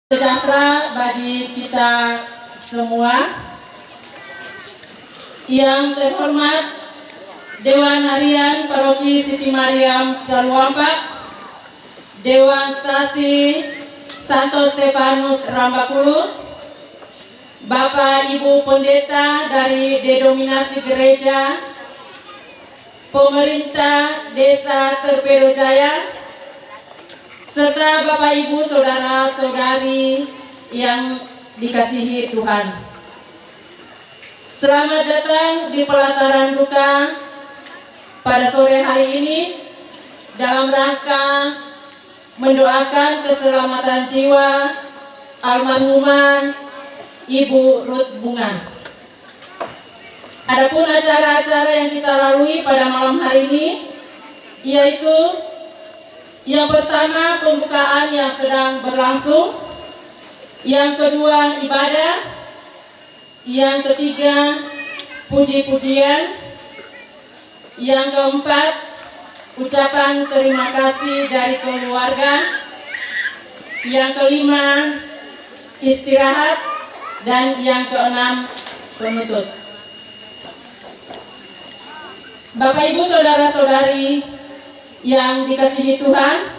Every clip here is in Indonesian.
Sejahtera bagi kita semua. Yang terhormat Dewan Harian Paroki Siti Mariam Saluampak, Dewan Stasi Santo Stefanus Rambakulu, Bapak Ibu Pendeta dari Denominasi Gereja, Pemerintah Desa Terpedo Jaya, serta Bapak Ibu Saudara-saudari yang dikasihi Tuhan. Selamat datang di pelataran duka pada sore hari ini dalam rangka mendoakan keselamatan jiwa almarhumah Ibu Ruth Bunga. Adapun acara-acara yang kita lalui pada malam hari ini yaitu yang pertama pembukaan yang sedang berlangsung, yang kedua ibadah, yang ketiga puji-pujian, yang keempat ucapan terima kasih dari keluarga, yang kelima istirahat, dan yang keenam penutup. Bapak Ibu Saudara-saudari yang dikasihi Tuhan,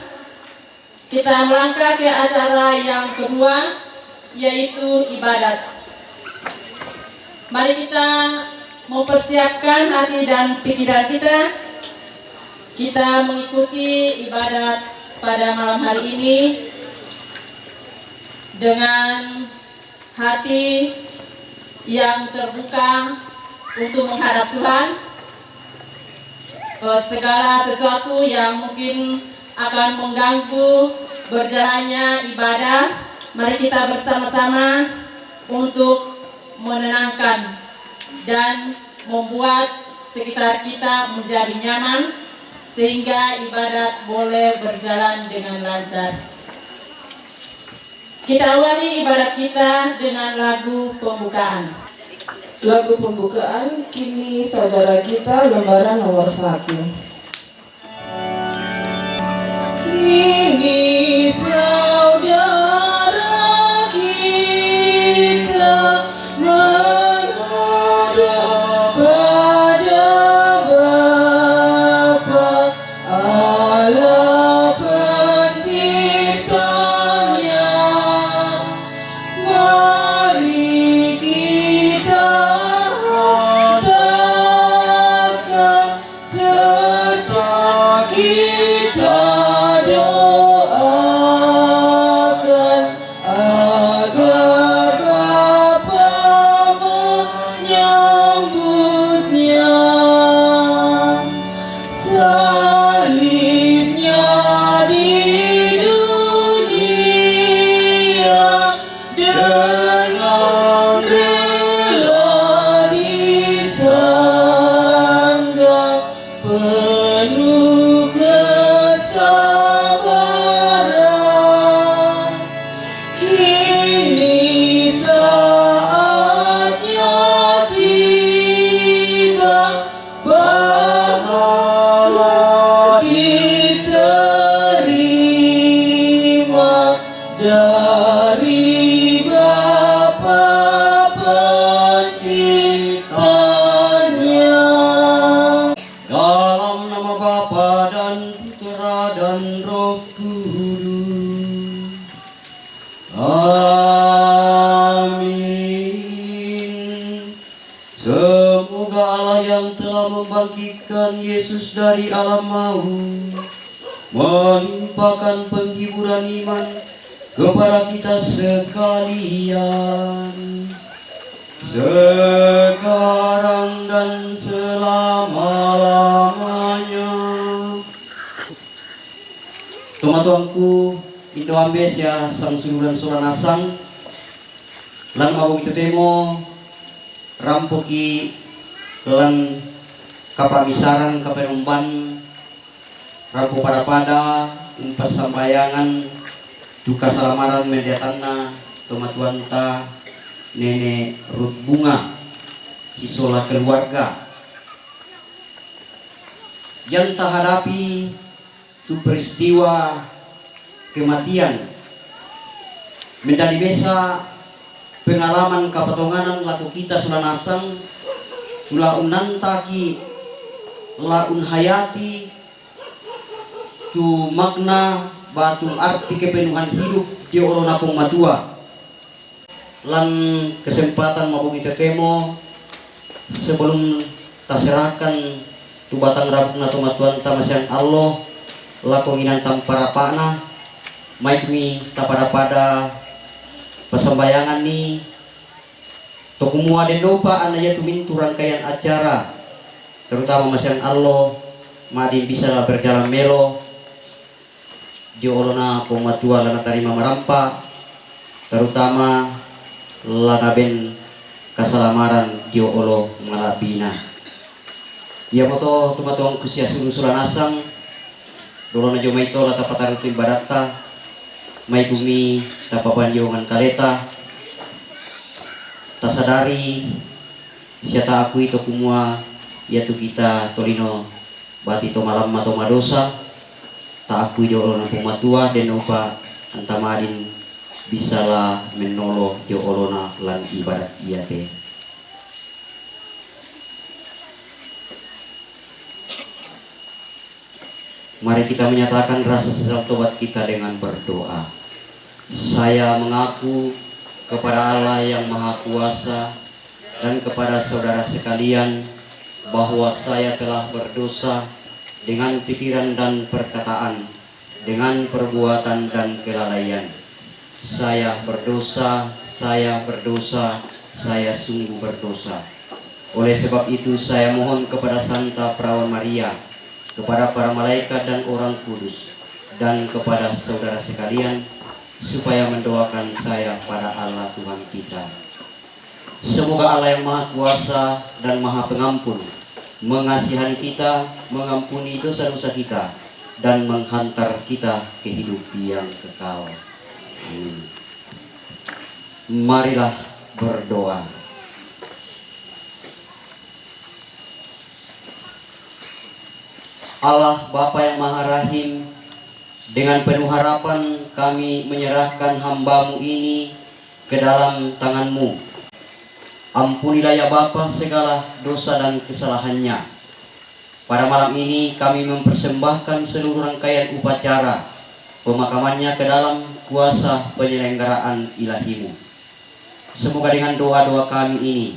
kita melangkah ke acara yang kedua, yaitu ibadat. Mari kita mempersiapkan hati dan pikiran kita. Kita mengikuti ibadat pada malam hari ini dengan hati yang terbuka untuk menghadap Tuhan. Segala sesuatu yang mungkin akan mengganggu berjalannya ibadah, mari kita bersama-sama untuk menenangkan dan membuat sekitar kita menjadi nyaman sehingga ibadat boleh berjalan dengan lancar. Kita awali ibadat kita dengan lagu pembukaan. Lagu pembukaan Kini Saudara Kita, lembaran nomor 1. Kini saudara kita menghadap pada Bapa Allah Penciptanya. Mari kita serta kita doakan agar Bapa menyambutnya. Salibnya di dunia dengan rela disangga, penuh kesabaran. Kini saatnya tiba, pahala diterima dari Bapa Penciptanya. Dalam nama Bapa dan Putera dan Roh Kudus. Amin. Semoga Allah yang telah membangkitkan Yesus dari alam maut melimpahkan penghiburan iman kepada kita sekalian, sekarang dan selama-lamanya. Tuanku, Indo Ambes ya sang sulu dan suran asang lan mabog itu temo rampoki lan kapamisaran kapenumpan rampo pada persambayangan duka salamaran mediatanna tomatuanta Nenek Ruth Bunga sisola keluarga yang tak hadapi tu peristiwa kematian menjadi besa pengalaman kapatonganan laku kita sulanasang tula unantaki laun hayati tu makna batu arti kepenuhan hidup di orona pong matua lan kesempatan mabugi tetemo sebelum taserahkan tu batang rabuk na tumatuan tamasyan Allah lakong inantam para pana maikmi tapada-pada pasambayangan ni tokumua denopa anaya tumintu rangkaian acara terutama masyan Allah madin bisa lah berjalan melo di olona pematua lana tarima marampa terutama lana ben kasalamaran di olo malabina ya moto tumatuang kusia sulan asang dolona joma ito lata patarutu ibadatta may bumi tapapanjongan kaleta tasadari siata aku itu kumua yaitu kita tolino bati to malam atau madosa tak aku jo olona pumatua den opa antamadin bisalah menolo jo olona lan ibadat iate. Mari kita menyatakan rasa sesal tobat kita dengan berdoa. Saya mengaku kepada Allah yang Maha Kuasa dan kepada saudara sekalian bahwa saya telah berdosa dengan pikiran dan perkataan, dengan perbuatan dan kelalaian. Saya berdosa, saya sungguh berdosa. Oleh sebab itu saya mohon kepada Santa Perawan Maria, kepada para malaikat dan orang kudus, dan kepada saudara sekalian, supaya mendoakan saya pada Allah Tuhan kita. Semoga Allah yang Maha Kuasa dan Maha Pengampun mengasihani kita, mengampuni dosa-dosa kita, dan menghantar kita ke hidup yang kekal. Amin. Marilah berdoa. Allah Bapa yang Maha Rahim, dengan penuh harapan kami menyerahkan hamba-Mu ini ke dalam tangan-Mu. Ampunilah ya Bapa segala dosa dan kesalahannya. Pada malam ini kami mempersembahkan seluruh rangkaian upacara pemakamannya ke dalam kuasa penyelenggaraan ilahi-Mu. Semoga dengan doa-doa kami ini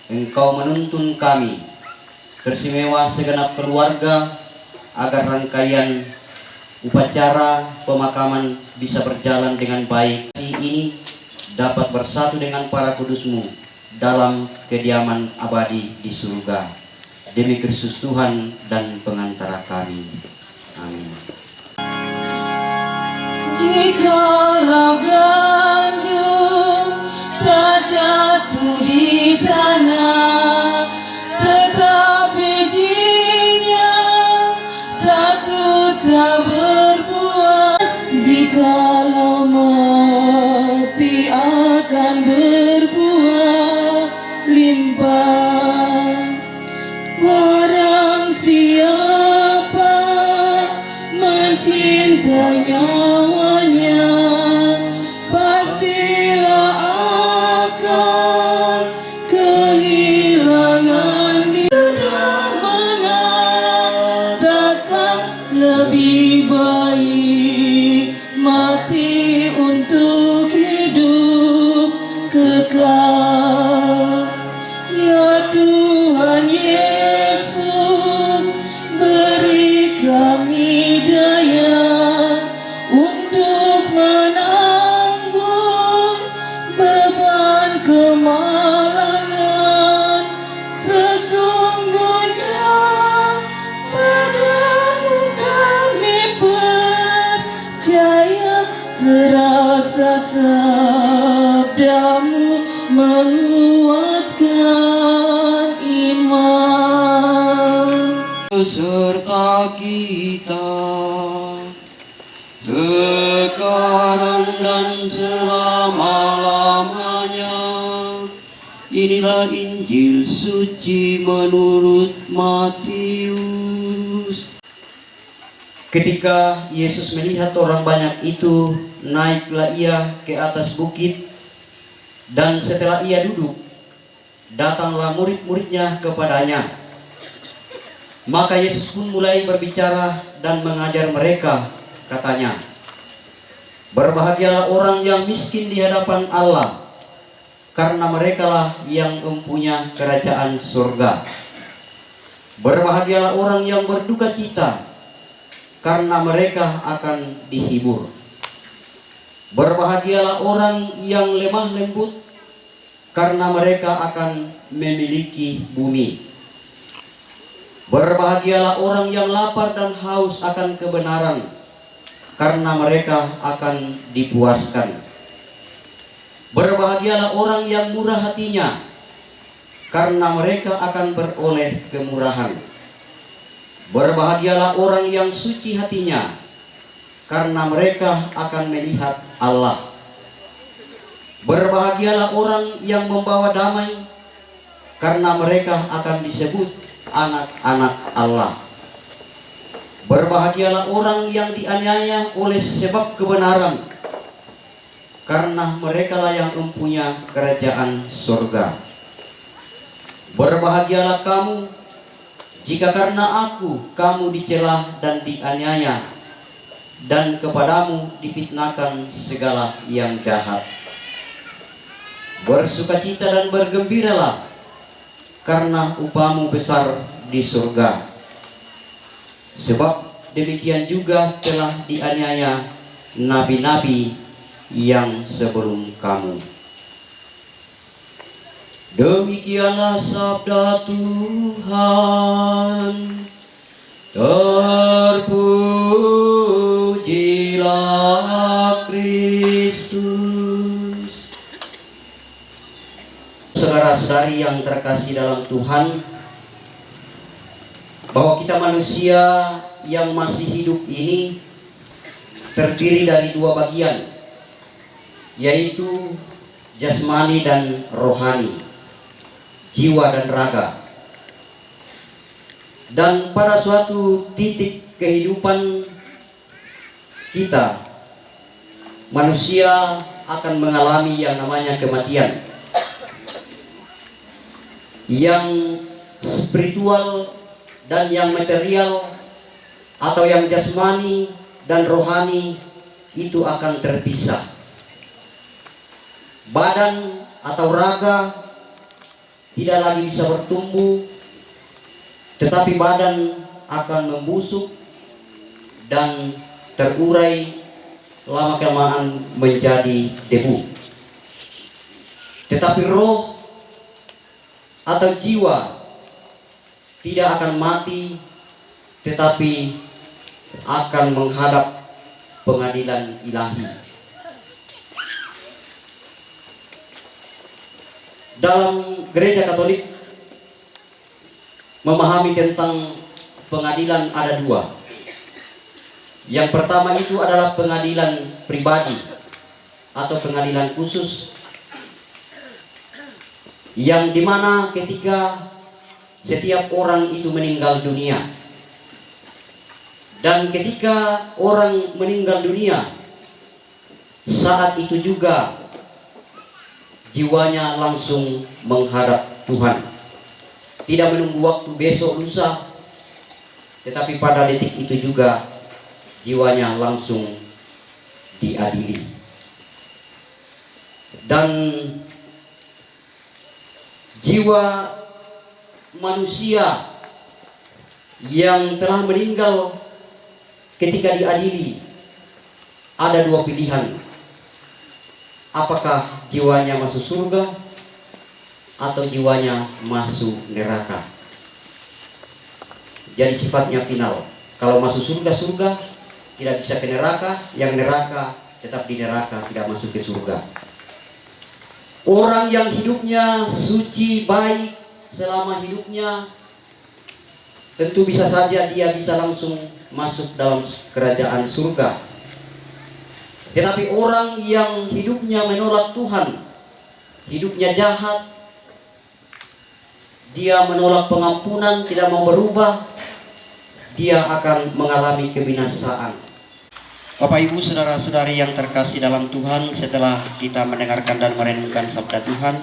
Engkau menuntun kami, teristimewa segenap keluarga, agar rangkaian upacara pemakaman bisa berjalan dengan baik. Ini dapat bersatu dengan para kudus-Mu dalam kediaman abadi di surga. Demi Kristus Tuhan dan pengantara kami. Amin. Jikalau gandum tak jatuh di tanah, tetap bijinya satu tak berbuah. Jikalau mati akan berbuah limpah. Barang siapa mencintai nyawanya, pastilah akan kehilangan dia. Sudah mengatakan lebih baik mati untuk hidup kekal. Ya Tuhan Yesus, beri kami daya untuk menanggung beban kemalangan. Sesungguhnya padamu kami percaya, serasa sabdamu menguatkan iman. Serta kita sekarang dan selama-lamanya. Inilah Injil suci menurut Matius. Ketika Yesus melihat orang banyak itu, naiklah ia ke atas bukit, dan setelah ia duduk, datanglah murid-muridnya kepadanya. Maka Yesus pun mulai berbicara dan mengajar mereka, katanya, "Berbahagialah orang yang miskin di hadapan Allah, karena merekalah yang mempunyai kerajaan surga. Berbahagialah orang yang berduka cita, karena mereka akan dihibur. Berbahagialah orang yang lemah lembut, karena mereka akan memiliki bumi. Berbahagialah orang yang lapar dan haus akan kebenaran, karena mereka akan dipuaskan. Berbahagialah orang yang murah hatinya, karena mereka akan beroleh kemurahan. Berbahagialah orang yang suci hatinya, karena mereka akan melihat Allah. Berbahagialah orang yang membawa damai, karena mereka akan disebut anak-anak Allah. Berbahagialah orang yang dianiaya oleh sebab kebenaran, karena merekalah yang mempunyai kerajaan surga. Berbahagialah kamu jika karena aku kamu dicela dan dianiaya, dan kepadamu difitnahkan segala yang jahat. Bersukacita dan bergembiralah, karena upamu besar di surga. Sebab demikian juga telah dianiaya nabi-nabi yang sebelum kamu." Demikianlah sabda Tuhan. Terpujilah Kristus. Saudara-saudari yang terkasih dalam Tuhan, bahwa kita manusia yang masih hidup ini terdiri dari dua bagian, yaitu jasmani dan rohani, jiwa dan raga. Dan pada suatu titik kehidupan kita, manusia akan mengalami yang namanya kematian. Yang spiritual dan yang material, atau yang jasmani dan rohani, itu akan terpisah. Badan atau raga tidak lagi bisa bertumbuh, tetapi badan akan membusuk dan terurai, lama-kelamaan menjadi debu. Tetapi roh atau jiwa tidak akan mati, tetapi akan menghadap pengadilan ilahi. Dalam gereja Katolik memahami tentang pengadilan ada dua. Yang pertama itu adalah pengadilan pribadi atau pengadilan khusus, yang dimana ketika setiap orang itu meninggal dunia, dan ketika orang meninggal dunia, saat itu juga jiwanya langsung menghadap Tuhan. Tidak menunggu waktu besok lusa, tetapi pada detik itu juga jiwanya langsung diadili. Dan jiwa manusia yang telah meninggal ketika diadili ada dua pilihan. Apakah jiwanya masuk surga atau jiwanya masuk neraka? Jadi sifatnya final. Kalau masuk surga, surga, tidak bisa ke neraka. Yang neraka tetap di neraka, tidak masuk ke surga. Orang yang hidupnya suci, baik selama hidupnya, tentu bisa saja dia bisa langsung masuk dalam kerajaan surga. Tetapi orang yang hidupnya menolak Tuhan, hidupnya jahat, dia menolak pengampunan, tidak mau berubah, dia akan mengalami kebinasaan. Bapak Ibu saudara-saudari yang terkasih dalam Tuhan, setelah kita mendengarkan dan merenungkan sabda Tuhan,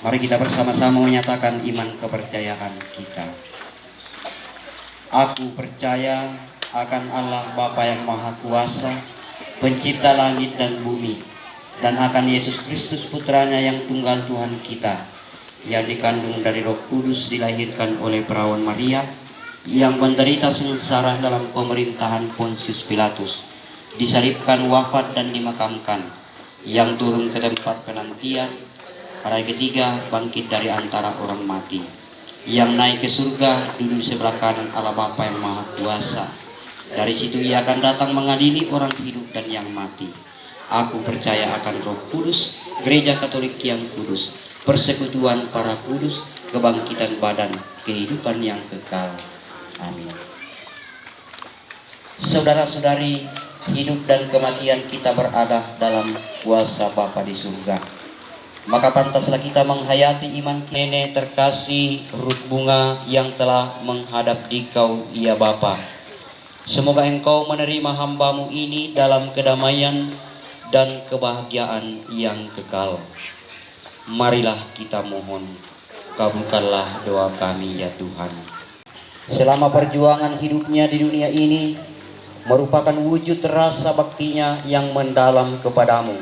mari kita bersama-sama menyatakan iman kepercayaan kita. Aku percaya akan Allah Bapa yang Maha Kuasa, pencipta langit dan bumi, dan akan Yesus Kristus putranya yang tunggal Tuhan kita, yang dikandung dari Roh Kudus, dilahirkan oleh perawan Maria, yang menderita sengsara dalam pemerintahan Pontius Pilatus, disalibkan, wafat dan dimakamkan, yang turun ke tempat penantian, pada hari ketiga bangkit dari antara orang mati, yang naik ke surga, duduk di sebelah kanan Allah Bapa yang Maha Kuasa. Dari situ ia akan datang mengadili orang hidup dan yang mati. Aku percaya akan Roh Kudus, Gereja Katolik yang kudus, persekutuan para kudus, kebangkitan badan, kehidupan yang kekal. Amin. Saudara-saudari, hidup dan kematian kita berada dalam kuasa Bapa di surga. Maka pantaslah kita menghayati iman nenek terkasih Ruth Bunga yang telah menghadap Dikau, ya Bapa. Semoga Engkau menerima hambamu ini dalam kedamaian dan kebahagiaan yang kekal. Marilah kita mohon, kabulkanlah doa kami ya Tuhan. Selama perjuangan hidupnya di dunia ini merupakan wujud rasa baktinya yang mendalam kepadamu.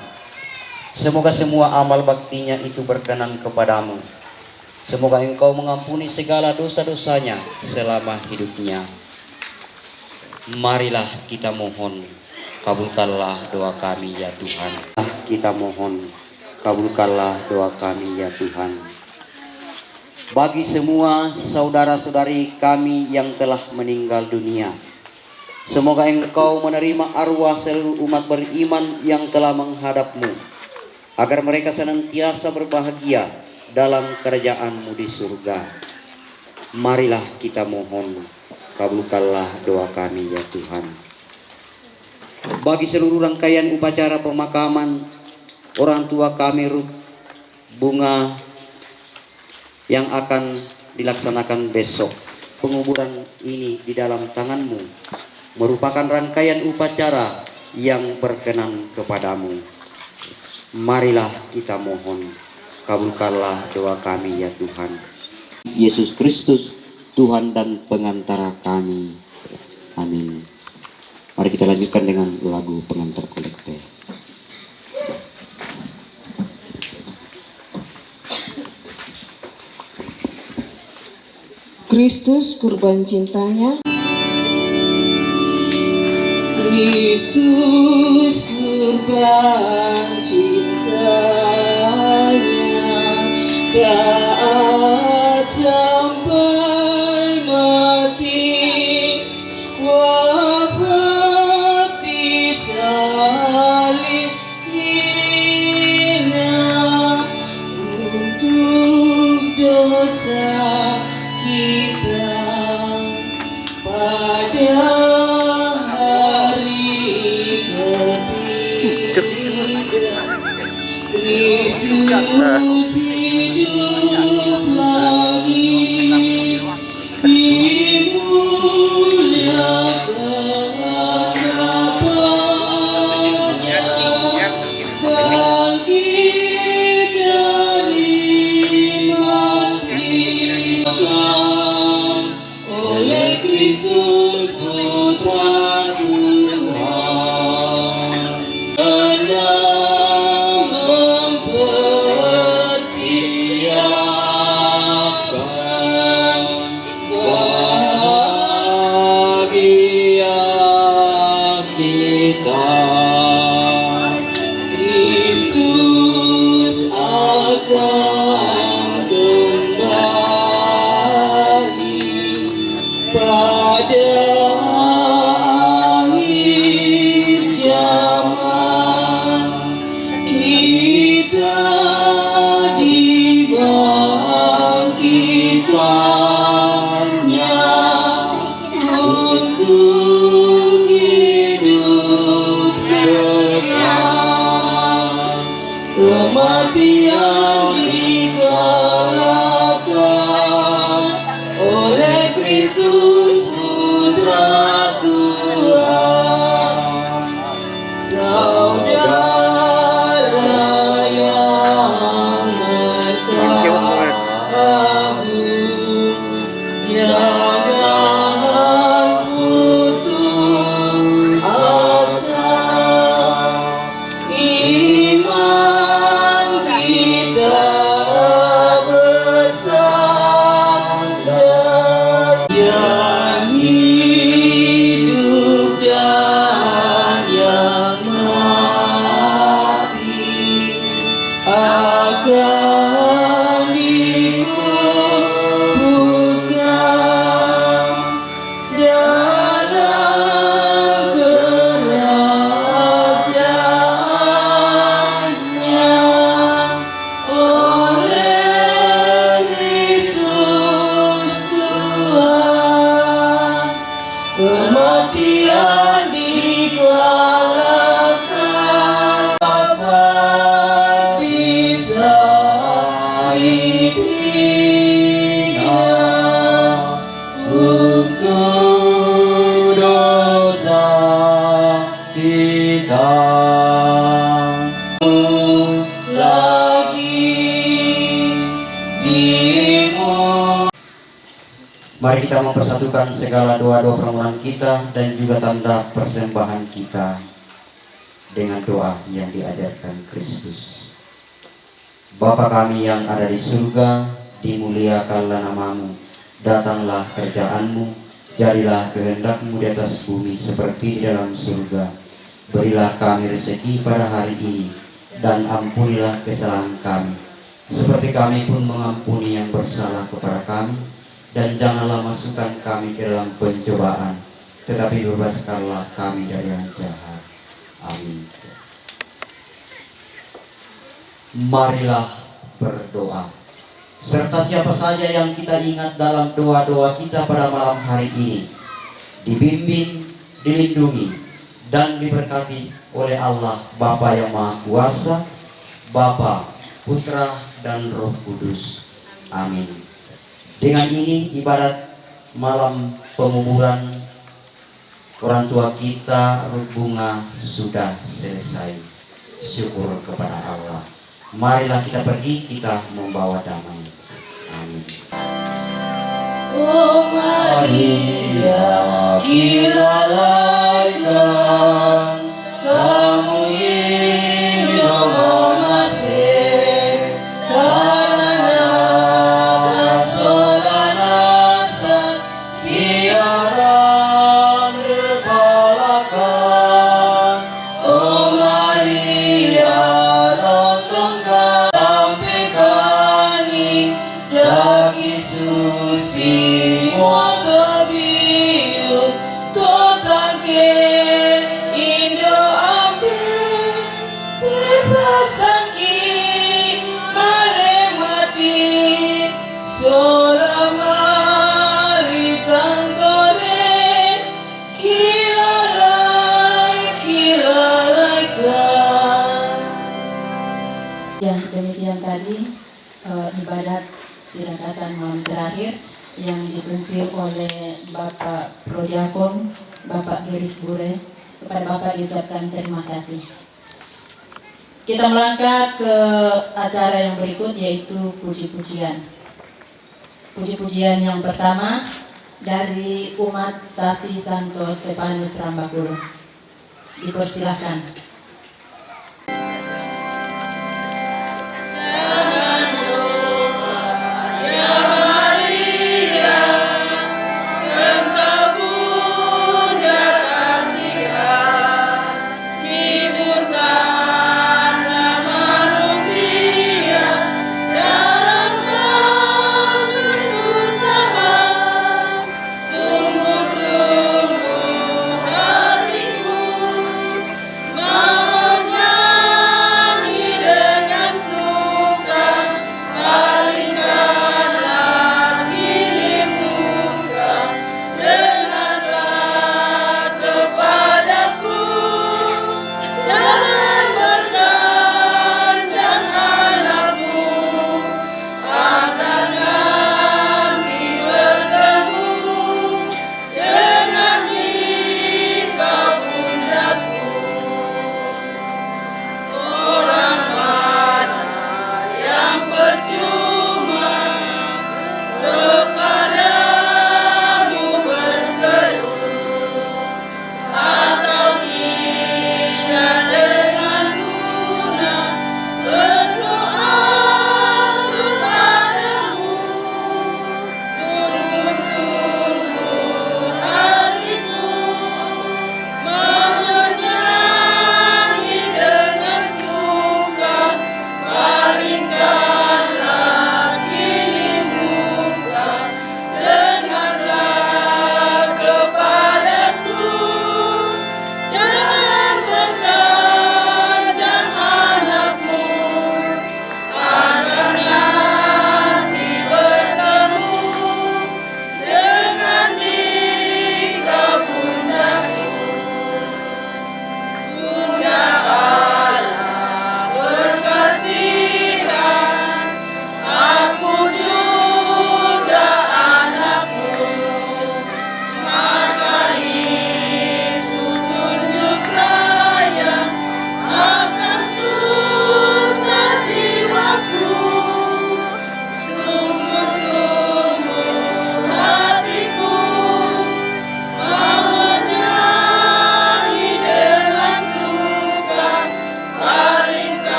Semoga semua amal baktinya itu berkenan kepadamu. Semoga Engkau mengampuni segala dosa-dosanya selama hidupnya. Marilah kita mohon, kabulkanlah doa kami ya Tuhan. Kita mohon, kabulkanlah doa kami ya Tuhan. Bagi semua saudara-saudari kami yang telah meninggal dunia, semoga Engkau menerima arwah seluruh umat beriman yang telah menghadap-Mu, agar mereka senantiasa berbahagia dalam kerajaan-Mu di surga. Marilah kita mohon, kabulkanlah doa kami ya Tuhan. Bagi seluruh rangkaian upacara pemakaman orang tua kami Ruth Bunga yang akan dilaksanakan besok, penguburan ini di dalam tangan-Mu merupakan rangkaian upacara yang berkenan kepadamu. Marilah kita mohon, kabulkanlah doa kami ya Tuhan. Yesus Kristus, Tuhan dan pengantara kami. Amin. Mari kita lanjutkan dengan lagu pengantar kolekte. Kristus kurban cintanya. Kristus kurban cintanya, taat sampai mati, wafat di salib hina untuk dosa kita. Pada Kristus hidup lagi, dimuliakan Bapanya, bangkit dari mati, oleh Kristus Putra Tuhan. Kristus akan kembali pada dibina untuk dosa kita. lagi dirimu. Mari kita mempersatukan segala doa-doa permohonan kita dan juga tanda persembahan kita dengan doa yang diajarkan Kristus. Bapa kami yang ada di surga, dimuliakanlah namamu, datanglah kerjaanmu, jadilah kehendakmu di atas bumi seperti di dalam surga. Berilah kami rezeki pada hari ini, dan ampunilah kesalahan kami, seperti kami pun mengampuni yang bersalah kepada kami. Dan janganlah masukkan kami ke dalam pencobaan, tetapi bebaskanlah kami dari yang jahat. Amin. Marilah berdoa. Serta siapa saja yang kita ingat dalam doa-doa kita pada malam hari ini, dibimbing, dilindungi, dan diberkati oleh Allah Bapa yang Maha Kuasa, Bapa, Putra, dan Roh Kudus. Amin. Dengan ini ibadat malam penguburan orang tua kita Ruth Bunga sudah selesai. Syukur kepada Allah. Marilah kita pergi, kita membawa damai. Amin. Oh Maria, kilalaikan kamu ini nomor masih karena kesolanasa siaran depalakan. Oh Maria, rontongkan sampai kani daki susi moto biu totake indo ambil berpasangki male mati solama litantore kilalaikan. Ya, demikian tadi ibadat tirakatan malam terakhir yang dipimpin oleh Bapak Prodiakon, Bapak Giris Bure. Kepada Bapak diucapkan terima kasih. Kita melangkah ke acara yang berikut, yaitu puji-pujian. Puji-pujian yang pertama dari umat Stasi Santo Stefanus Rambakulo. Dipersilahkan. Sungguh-sungguh hatiku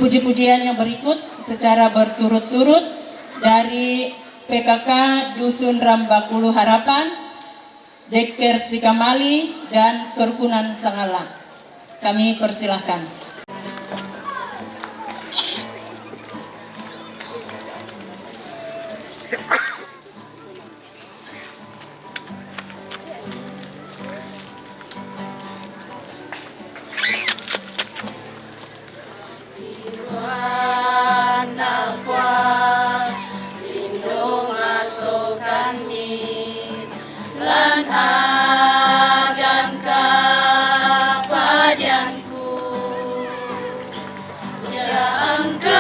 puji-pujian yang berikut secara berturut-turut dari PKK Dusun Rambakulu Harapan, Deker Sikamali, dan Kerukunan Sangala. Kami persilahkan. Lan agan kapadianku Siangkarana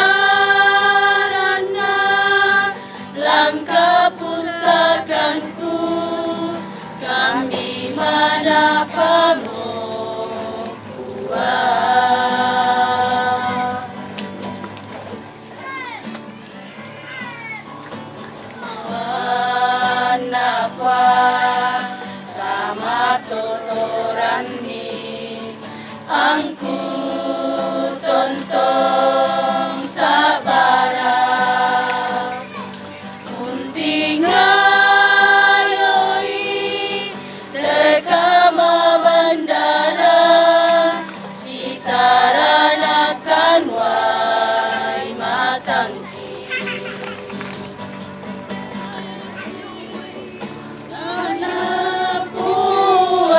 lang kepusakanku Kami menapamu Angku tontong sabara Kunting ayoi Teka mabandara Sitaranakan wai matangki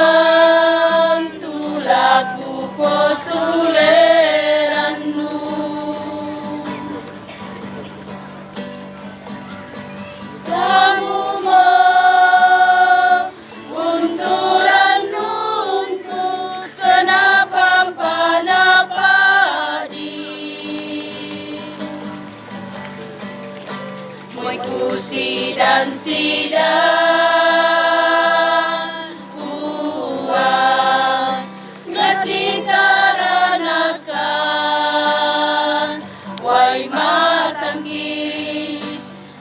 Anapuang tulaku Posulerannu Kamu mengunturanungku Kenapa panapadi Muiku sidan Nasitaranakan Wai matanggi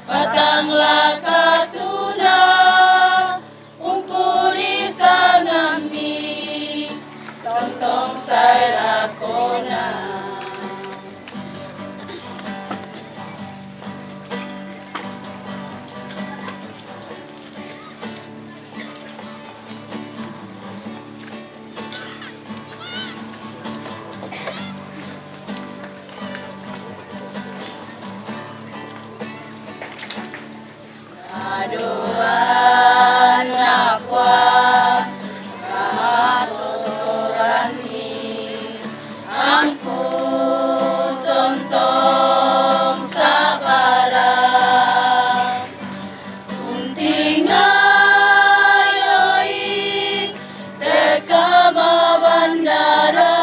Patanglah katuna Umpuri sangami Tontong say lakona Aduan nakwa Kamatuturani Angku tontong sabara Kunting ayoi Teka mabandara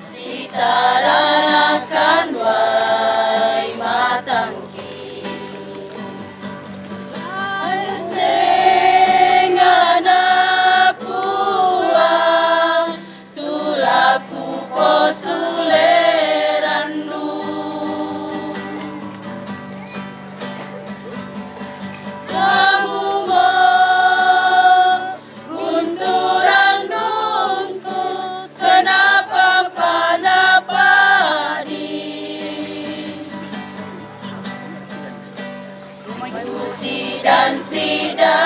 Sitaranakan wai matangki Senganapuang tulaku posulerannu Kamu mengunturanungku Kenapa panapadi Sidan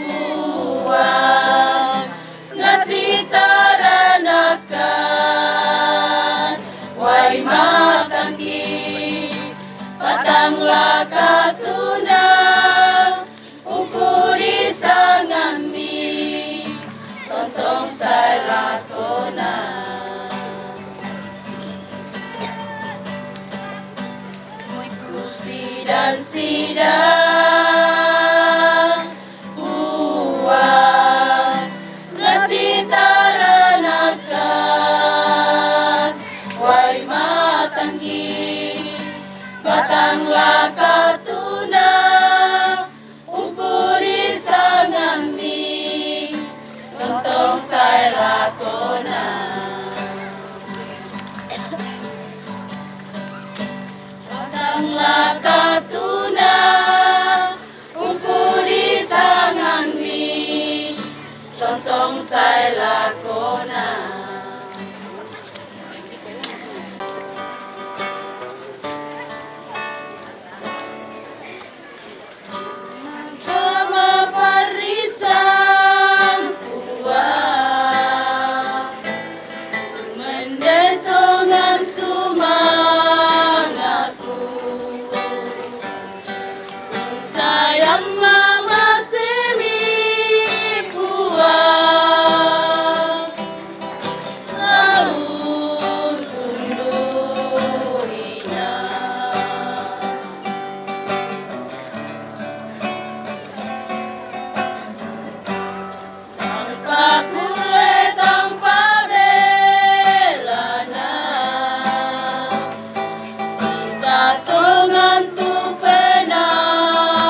puang Nasitaranakan Wai matanggi Patanglah katuna Umpuri sangami Tontong say lakona Sidang puang Nasitaranakan Wai matanggi Batanglah katuna Umpuri sangami Tontong say lakona Batanglah katuna Umpuri sangami Tontong say lakona yang mama semi puang laut undurina tanpa kule tanpa belana kita tungan tu senangku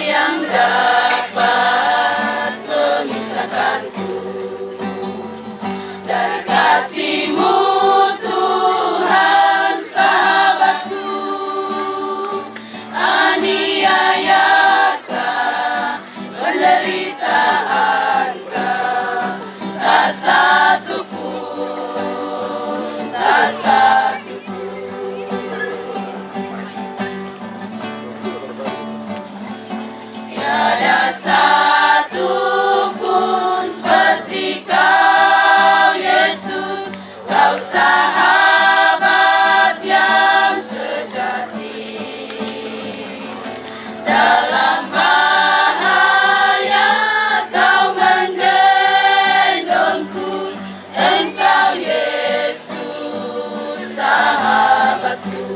yang dapat memisahkanku dari kasih-Mu, Tuhan sahabatku. Aniayakah, penderitaankah, tak satu pun, tak satu pun. Tiada satu pun seperti Kau, Yesus, Kau sahabat yang sejati. Dalam bahaya Kau menggendongku, Engkau Yesus sahabatku.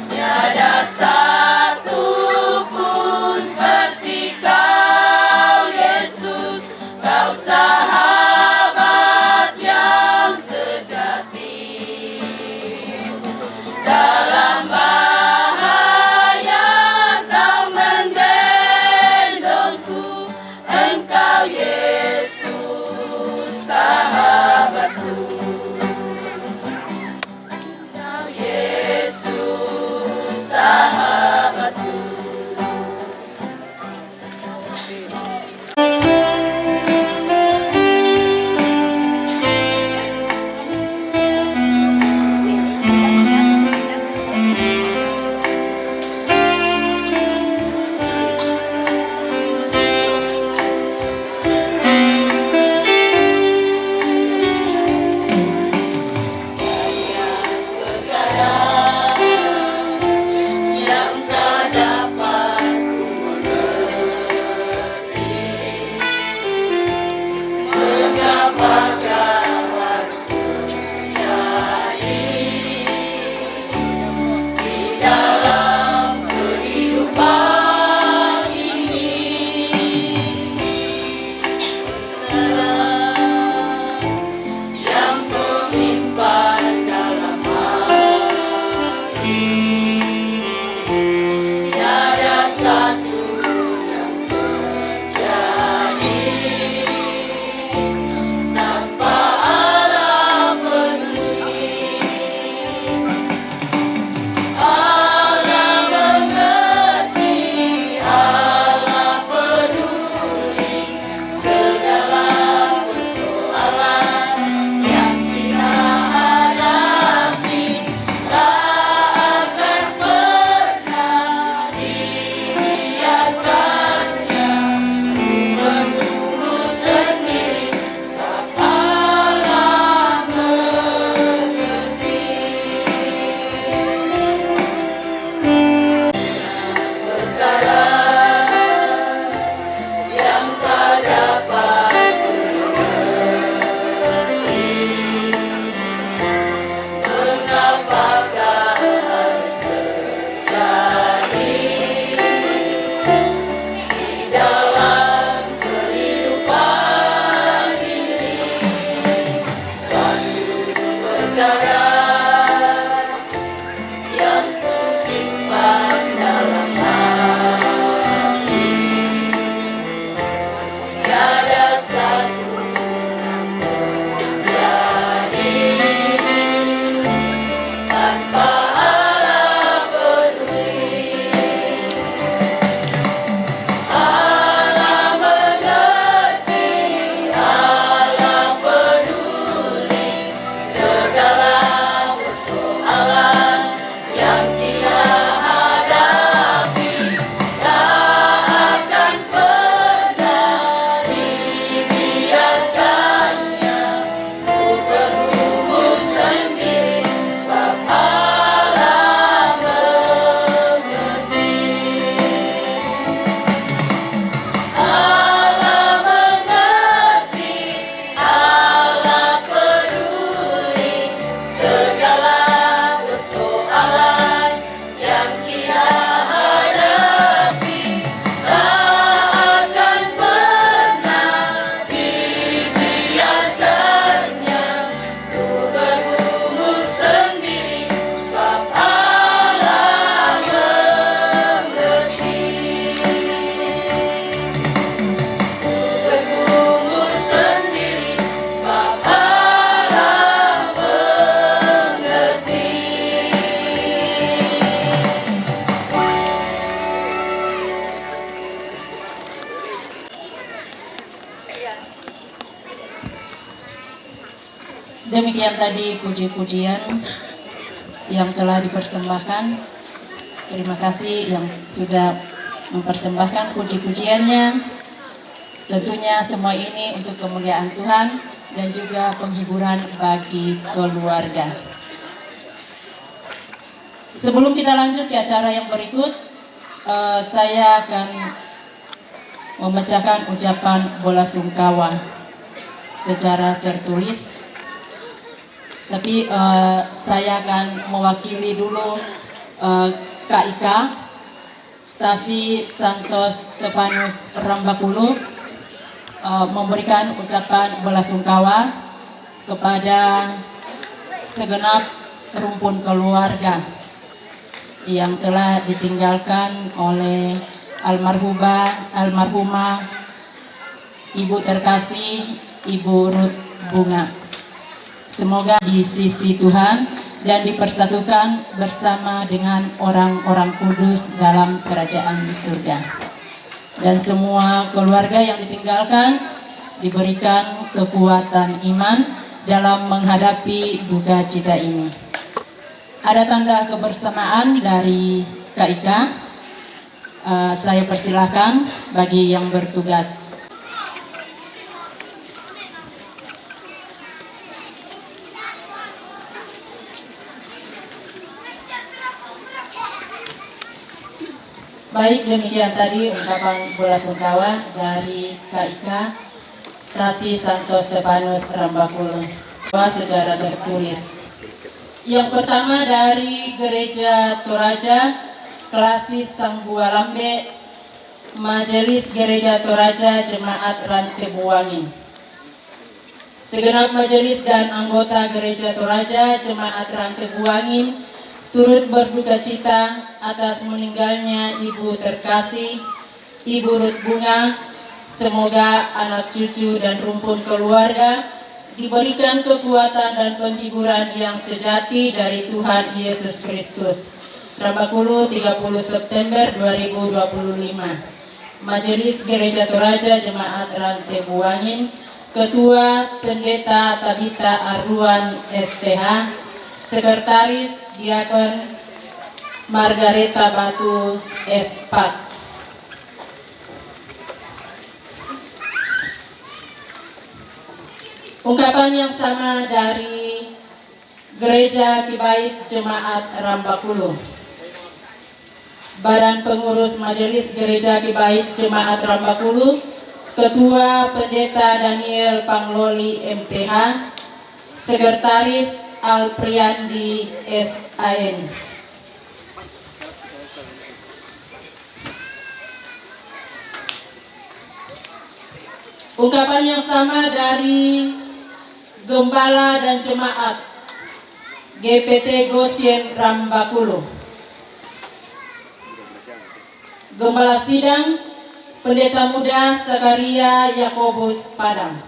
Tiada Demikian tadi puji-pujian yang telah dipersembahkan. Terima kasih yang sudah mempersembahkan puji-pujiannya. Tentunya semua ini untuk kemuliaan Tuhan dan juga penghiburan bagi keluarga. Sebelum kita lanjut ke acara yang berikut, saya akan membacakan ucapan bela sungkawa secara tertulis. Tapi saya akan mewakili dulu KIK Stasi Santos Stepanus Rambakulu memberikan ucapan bela sungkawa kepada segenap rumpun keluarga yang telah ditinggalkan oleh almarhumah Ibu terkasih Ibu Ruth Bunga. Semoga di sisi Tuhan dan dipersatukan bersama dengan orang-orang kudus dalam kerajaan surga. Dan semua keluarga yang ditinggalkan diberikan kekuatan iman dalam menghadapi duka cita ini. Ada tanda kebersamaan dari KIK. Saya persilahkan bagi yang bertugas. Baik, demikian tadi ungkapan bela sungkawa dari KIK Stasi Santos Stepanus Rambakulu secara tertulis. Yang pertama dari Gereja Toraja, Klasis Sang Bualambe, Majelis Gereja Toraja Jemaat Rantebuangin. Segenap majelis dan anggota Gereja Toraja Jemaat Rantebuangin turut berduka cita atas meninggalnya Ibu terkasih Ibu Ruth Bunga. Semoga anak cucu dan rumpun keluarga diberikan kekuatan dan penghiburan yang sejati dari Tuhan Yesus Kristus. Rambakulu 30 September 2025. Majelis Gereja Toraja Jemaat Rantebuangin, Ketua Pendeta Tabita Arruan STH, Sekretaris Diakon Margareta Batu Espak. Ungkapan yang sama dari Gereja Kibait Jemaat Rambakulu. Badan Pengurus Majelis Gereja Kibait Jemaat Rambakulu, Ketua Pendeta Daniel Pangloli MTH, Sekretaris Alpriandi SAN. Ungkapan yang sama dari Gembala dan Jemaat GPT Gosien Rambakulu. Gembala Sidang Pendeta Muda Sakaria Yakobus Padang.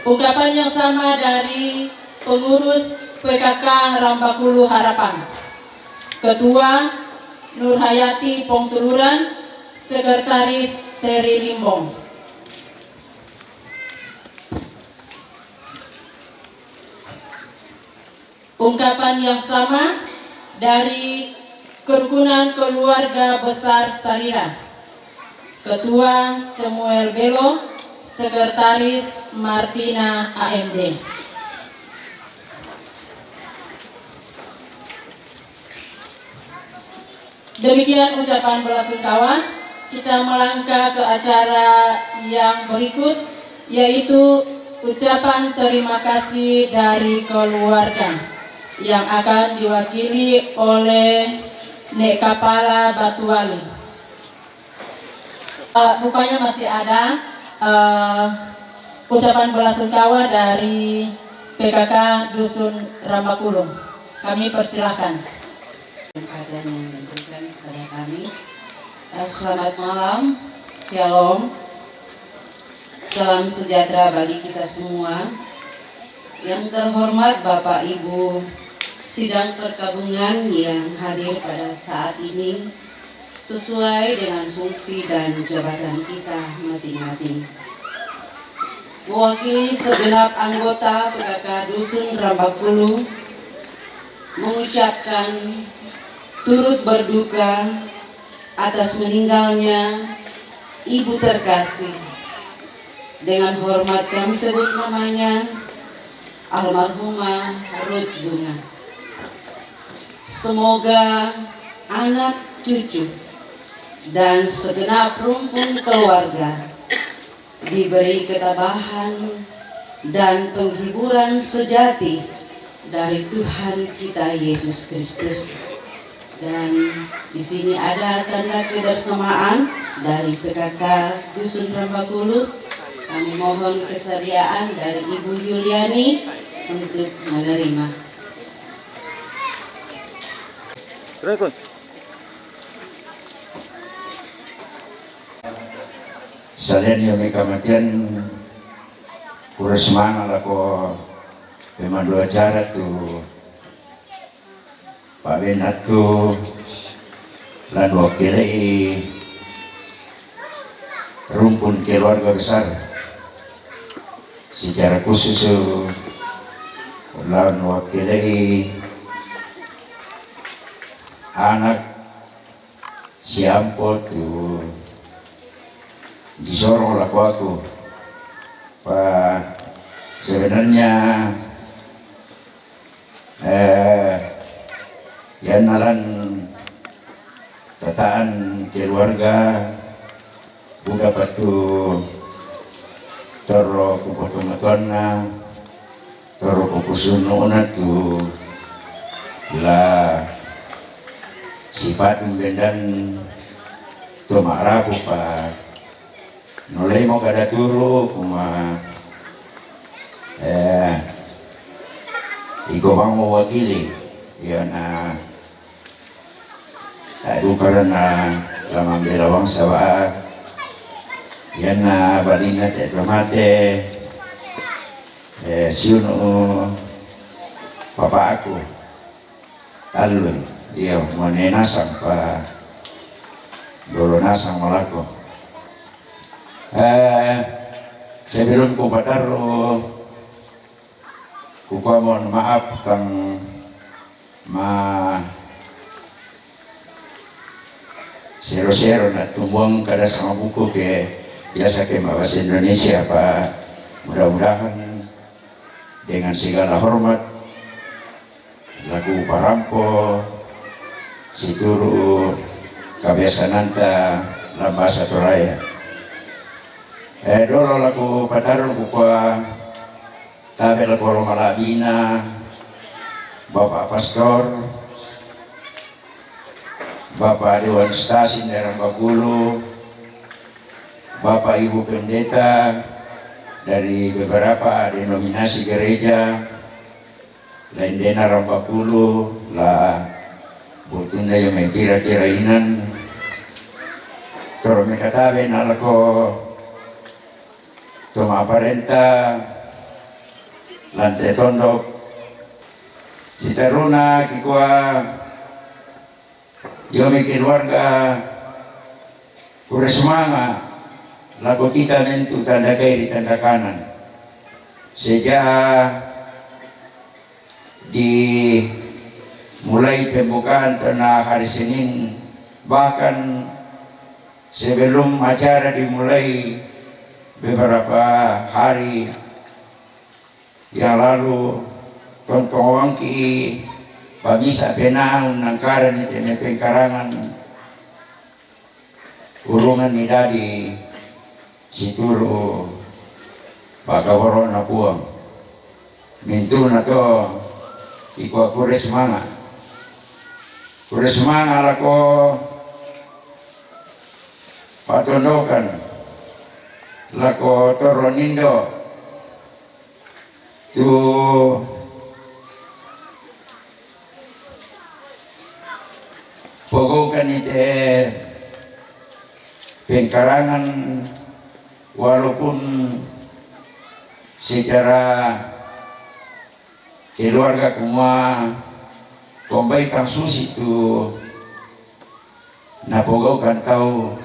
Ungkapan yang sama dari pengurus PKK Rambakulu Harapan, Ketua Nurhayati Pongtuluran, Sekretaris Teri Limbong. Ungkapan yang sama dari Kerukunan Keluarga Besar Sarira, Ketua Samuel Belo, Sekretaris Martina AMD. Demikian ucapan bela sungkawa. Kita melangkah ke acara yang berikut, yaitu ucapan terima kasih dari keluarga yang akan diwakili oleh Nek Kapala Batuali. Rupanya masih ada ucapan bela sungkawa dari PKK Dusun Rambakulu. Kami persilahkan. Kesempatan yang diberikan kepada kami. Selamat malam, Shalom, salam sejahtera bagi kita semua. Yang terhormat Bapak Ibu Sidang Perkabungan yang hadir pada saat ini, sesuai dengan fungsi dan jabatan kita masing-masing. Mewakili segenap anggota PKK Dusun Rambakulu mengucapkan turut berduka atas meninggalnya Ibu terkasih. Dengan hormat kami sebut namanya almarhumah Ruth Bunga. Semoga anak, cucu, dan segenap rumpun keluarga diberi ketabahan dan penghiburan sejati dari Tuhan kita Yesus Kristus. Dan di sini ada tanda kebersamaan dari PKK Dusun Rambakulu. Kami mohon kesediaan dari Ibu Yuliani untuk menerima. Salian yang kematian kurang semangat aku pemandu acara tu Pak Benat tu lan wakilai rumpun keluarga besar secara khusus lan wakilai anak si Ampo tu disorong laku aku Pak. Sebenarnya ya nalan tataan keluarga buka batu toro kupotongatona toro kupusununa tu la sifat bendan tu marabu Pak nolai mau kada turu kuma iko bang mewakili ya na tadu karena lama bela bangsa wa ya na balina te tomate siuno papa aku talu iya mone nasang pa dolo nasang malako. Sebelum ku pataro ku mohon maaf tang sero-sero na tumbuang kada sama buku ke biasa ke bahasa Indonesia Pak. Mudah-mudahan dengan segala hormat laku parampo situru kabiasananta lamba satu raya. Dolo laku pataron kukwa tabel kolo malabina Bapak Pastor, Bapak Dewan Stasi dari Rambakulu, Bapak Ibu Pendeta dari beberapa denominasi gereja lain dena Rambakulu lah butunda yang mempira-pira inan toro mekatabe nalako toma aparenta lantai tondok si teruna kikwa yomi keluarga kure semangat lagu kita mentu tanda kiri tanda kanan sejak mulai pembukaan tanah hari Senin bahkan sebelum acara dimulai beberapa hari yang lalu tontong wangki pamisa penang nangkaran itu pengkarangan urungan nidadi situru pakawaro na puang mintu na to ikwa kure semangat lako patondokan lako toronindo tu pogokan ite pengkarangan walaupun secara keluarga kuma kombai kang susi tu napogaw kan tau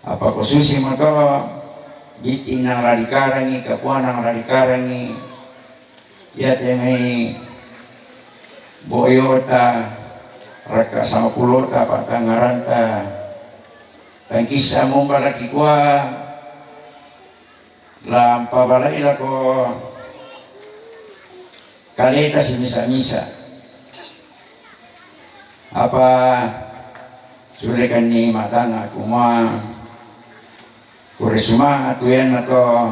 apa kususi mo to biti na larikarangi kapuan ang larikarangi yate may boyota raka sama pulota patangaranta tangkisa mong balaki kwa lampabalay ko kaleta si misa-misa apa sulekan ni matanga kuma kuresuma atuyan na to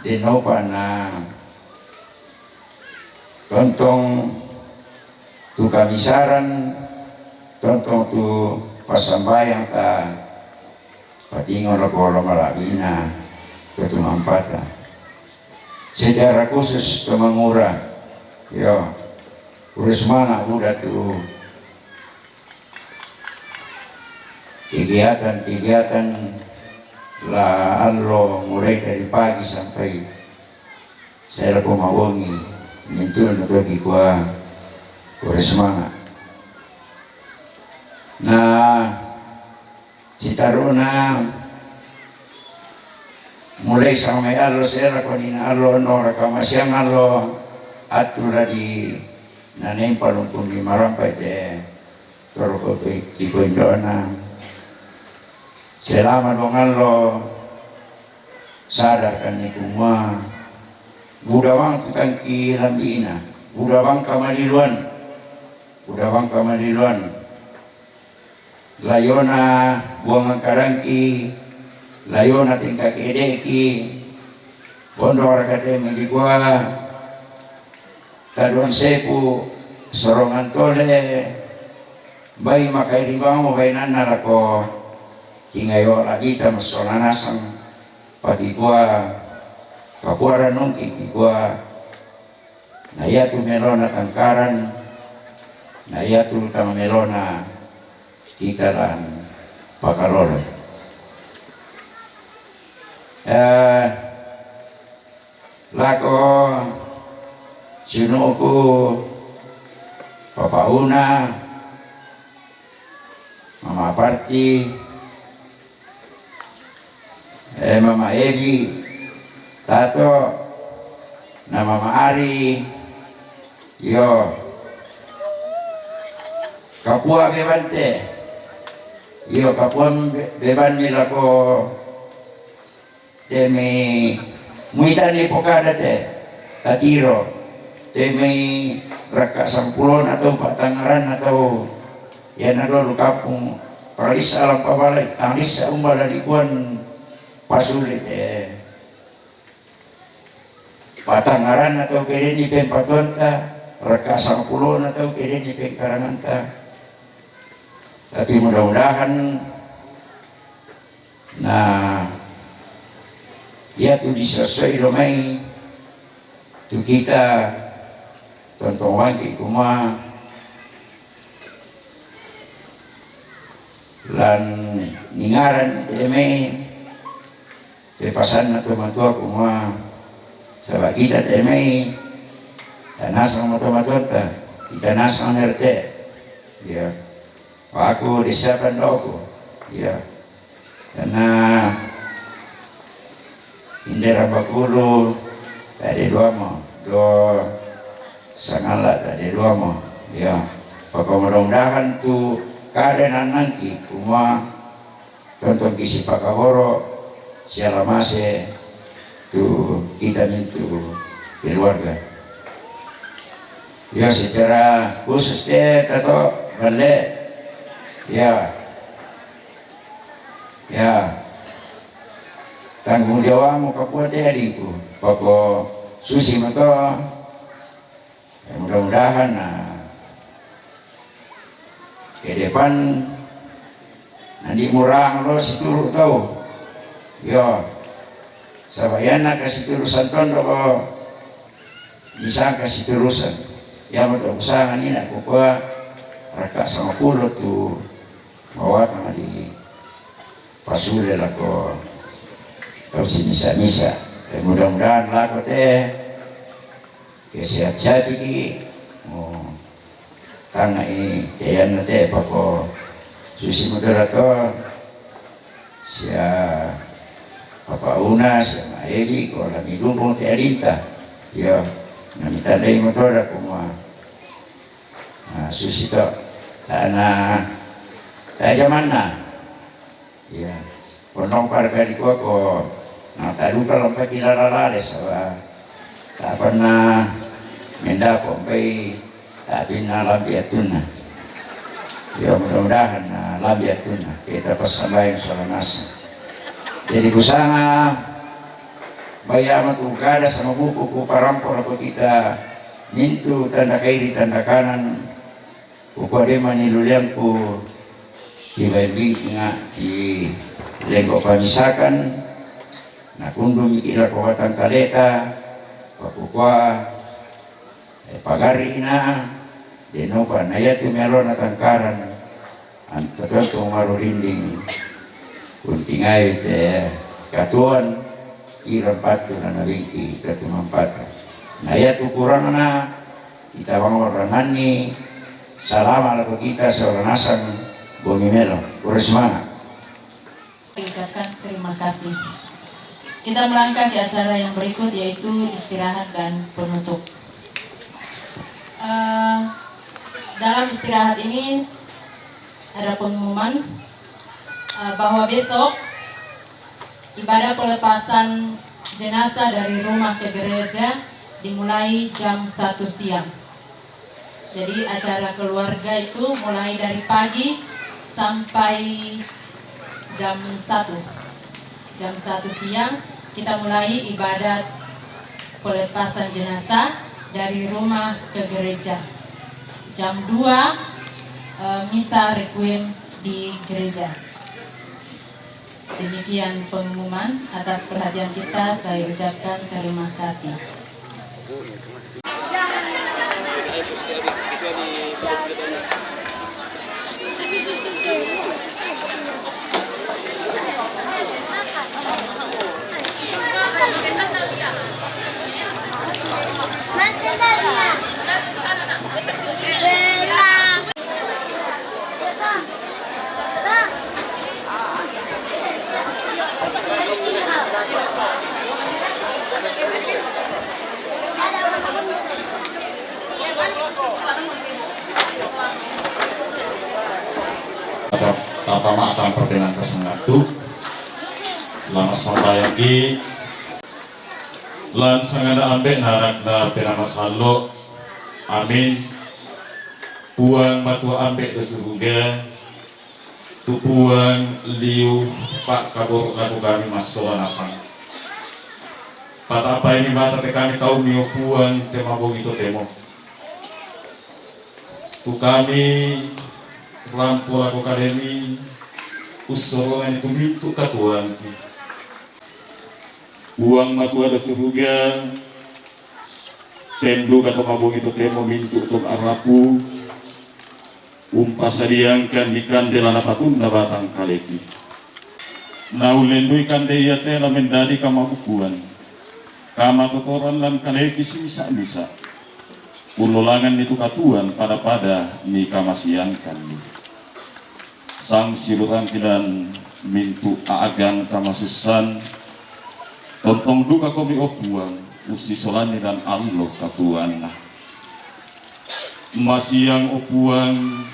dinopa na tontong tu kamisaran tontong tu pasambayang ta patingon ako malabina tutumampata secara khusus tumangura yo kuresuma udah tu kegiatan la allo mulai dari pagi sampai saya laku mawangi nintul na togi kwa semangat na citaruna mulai sampai allo saya laku nina allo no rakamasyang allo atula di naneng palumpun di marampai te toro ko kipundona selama dongan lo sadarkan ni kuma budawang tutangki lambina budawang kamaliluan layona buang karangki layona tingkak edeki bondo rakate milikwa taduan sepu sorongan tole bayi makai ribang bayi nanarako tingayo lagi ta masolanasan pagi gua kapuara nungki gua na yatu melona tangkaran na yatu tang melona kita lan pakalolo lako sinuku papauna mama parti Mama Egi, Tato, na Mama Ari, yo, kapua bebante, yo kapua beban nila ko, temi muitan ni pokada te, tatiro, temi raka sampulon atau patangaran atau yan adol kapung, palis alam pabalay, talis sa umbalalikuan pasulit patangaran atau kiri ni pempatuanta reka sampulon atau kiri ni pengkaranganta tapi mudah-mudahan nah ya tu diselesai domai tu kita tontong wangi kuma lan ningaran temei pepasan na tumatua kuma sabab kita temei tanasang matumatua kita nasang nerte ya aku disiapkan doku ya karena indera bakulu tadi dua mo do sangala tadi dua mo ya pokok mudah-mudahan tu keadaan nanti kuma tonton kisi pakahoro siapa masih tu kita mintu keluarga ya secara khusus atau balik ya tanggung jawabmu kapuat adikku pokok susi mato ya, mudah-mudahan ke depan nanti murang lo situ tahu yo sabayana kasih turusan tondo ko bisa kasih turusan ya mau usaha ini aku kuat raka sama pulo tu bawa tama di pasule lako tahu si misa mudah-mudahan lako teh kesehat-sehat iki tanah ini teyan teh pako susi moderator sia Papa Una sia Maebi ko la midumong ti alinta yo namitandai motor ako susi to ta zaman na ya ponong pargari ko ako nataluka lang pa kilalalares tapan na mendapo bay tapi na labi atun na ya mudah-mudahan na labi atun na kita pasambahin sa lanasa jadi kusanga bayamat ugada sa mabuko ko parampor ako kita mintu tanda kairi tanda kanan ukode maniluliang ko tiba-tiba nga ti lengko pamisakan na kundo mikira ko watang kaleta papukwa pagari na denopa na yatu meron at angkaran ang totoo marurinding kuntingay katuan irang patu na nabingki tatumampata na yatu kurang na kita bangoranan ni salama laku kita seoranasan Bongimelo, Uresmana. Ucapkan terima kasih. Kita melangkah ke acara yang berikut yaitu istirahat dan penutup. Dalam istirahat ini ada pengumuman bahwa besok ibadah pelepasan jenazah dari rumah ke gereja dimulai jam 1 siang. Jadi acara keluarga itu mulai dari pagi sampai jam 1 siang kita mulai ibadat pelepasan jenazah dari rumah ke gereja. Jam 2 misa requiem di gereja. Demikian pengumuman. Atas perhatian kita saya ucapkan terima kasih. Pada tapama atang pertenan kasangatu lama sambayagi lan sangada ambek narak na penama sallo amin puang matua ambek desuruga tupuang liu pak kabur laku kami masola nasang pada apa ini mata te kami kaum niu puang temabong itu temo tu kami lampu laku kademi usolongan itu mintu katuan uang matua ada suruga tendu kata mabung itu temo mintu untuk arapu umpas sadiangkan ikan delana patun na batang kaleki naulendu ikan deya tela mendadi kamabukuan kama totoran lan kaleki sisa-misa ulolangan itu katuan pada ni kamasiangkan sang siluran kilan mintu agan kamasusan tontong duka komi opuang usi solani dan Allah katuan masiang opuang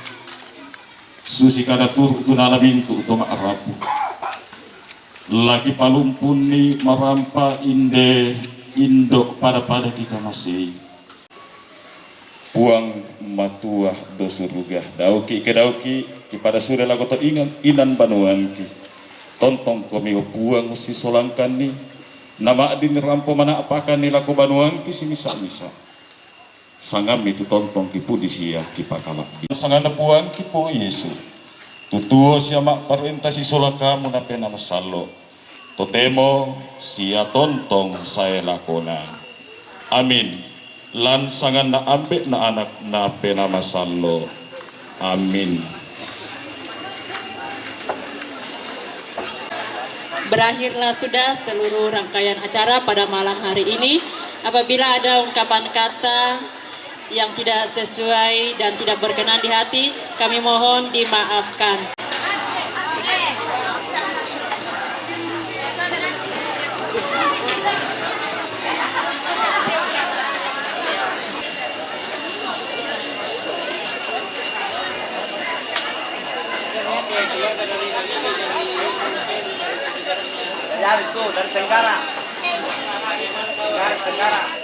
susi kada tur tunala mintu toma arapu lagi palumpun ni marampa indo pada kita masih puang matuah dosurugah dauki ke dauki pada sura lagu to inan banuan ki tontong komi puang si solangkan ni nama adin rampo mana apakan ni laku banuan ki si misa sangam itu tontong ki pudisia ki pakala sangana puang ki po Yesu tutuo siya perintah si solaka muna pena masalo totemo siya tontong saya lakona amin lan sangan na ambek na anak na pena masalo amin. Berakhirlah sudah seluruh rangkaian acara pada malam hari ini. Apabila ada ungkapan kata yang tidak sesuai dan tidak berkenan di hati, kami mohon dimaafkan. Ya, itu dari Tenggara. Tenggara.